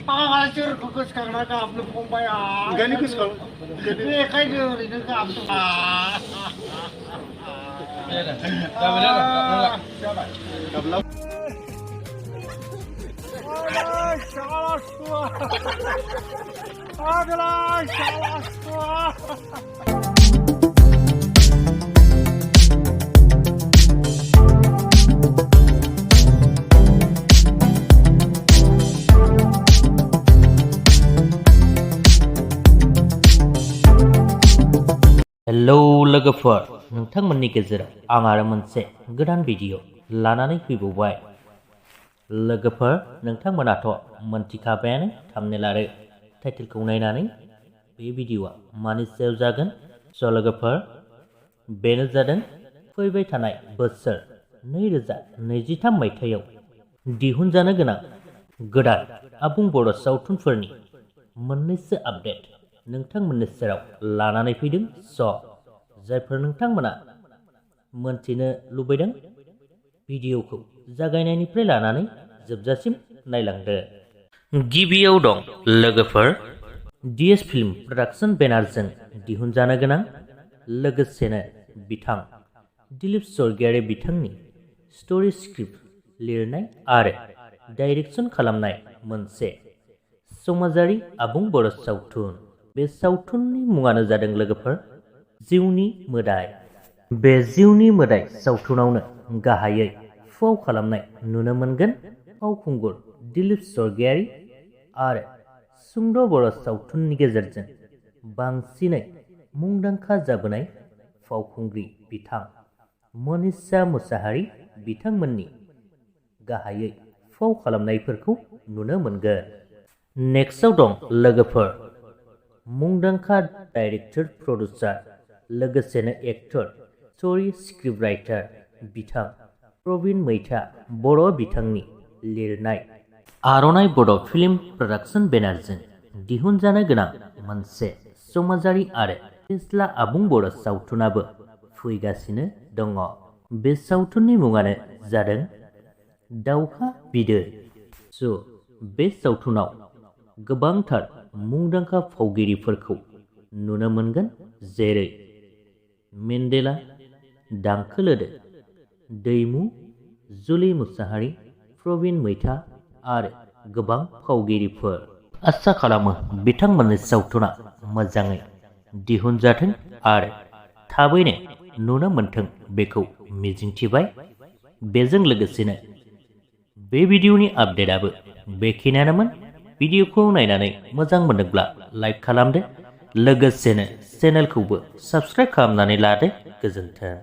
सोरखौ गोसोखांना गाबनो फंबाय ओंखायनो गोसोखां बेखायनो ओरैनो गाबदों गाबला हेलौ लोगोफोर नोंथांमोननि गेजेराव आं आरो मोनसे गोदान भिडिअ लानानै फैबावबाय। लोगोफोर नोंथांमोनाथ' मोनथिखाबायानो थाम्बनेल आरो टाइटेलखौ नायनानै बे भिडिअआ मानि सायाव जागोन। स' लोगोफोर बेनो जादों फैबाय थानाय बोसोर 2023 मायथाइयाव दिहुनजानो गोनां गोदान आबुं बर' सावथुनफोरनि मोननैसो आपडेट नोंथांमोननि सेराव लानानै फैदों। स' जायफोर नोंथांमोना मोनथिनो लुबैदों भिडिअखौ जागायनायनिफ्राय लानानै जोबजासिम नायलांदो। गिबियाव दं लोगोफोर DS फिल्म प्रडाक्शन बेनारजों दिहुनजानो गोनां लोगोसेनो बिथां दिलीप स्वर्गियारि बिथांनि स्ट'री स्क्रिप्ट लिरनाय आरो डाइरेक्सन खालामनाय मोनसे समाजारि आबुं बर' सावथुन। बे सावथुननि मुङानो जादों लोगोफोर जिउनि मोदाय। बे जिउनि मोदाय सावथुनावनो गाहायै फाव खालामनाय नुनो मोनगोन फावखुंगुर दिलीप स्वर्गियारि आरो सुंद' बर' सावथुननि गेजेरजों बांसिनै मुंदांखा जाबोनाय फावखुंग्रि बिथां मनीषा मुसाहारि बिथांमोननि गाहायै फाव खालामनायफोरखौ नुनो मोनगोन। नेक्स्टआव दं लोगोफोर मुंदांखा डाइरेक्टर प्रडिउसार लोगोसेनो एक्टर स्ट'री स्क्रिप्ट राइटार बिथां प्रबिन मैथा बर' बिथांनि लिरनाय आर'नाइ बड' फिल्म प्रडाक्शन बेनारजों दिहुनजानो गोनां मोनसे समाजारि आरो फेस्ला आबुं बर' सावथुनाबो फैगासिनो दङ। बे सावथुननि मुङानो जादों दावखा बिदै। स' बे सावथुनाव गोबांथार मुंदांखा फावगिरिफोरखौ नुनो मोनगोन जेरै मेन्देला, दांखोलोदो, दैमु, जुलि मुसाहारि, प्रबिन मैथा आरो गोबां फावगिरिफोर। आसा खालामो बिथांमोननि सावथुना मोजाङै दिहुनजाथों आरो थाबैनो नुनो मोनथों बेखौ मिजिंथिबाय। बेजों लोगोसेनो बे भिडिअनि आपडेटआबो बेखिनियानोमोन। भिडिअखौ नायनानै मोजां मोनदोंब्ला लाइक खालामदो, लोगोसेनो चेनेलखौबो साबस्क्राइब खालामनानै लादो। गोजोन्थों।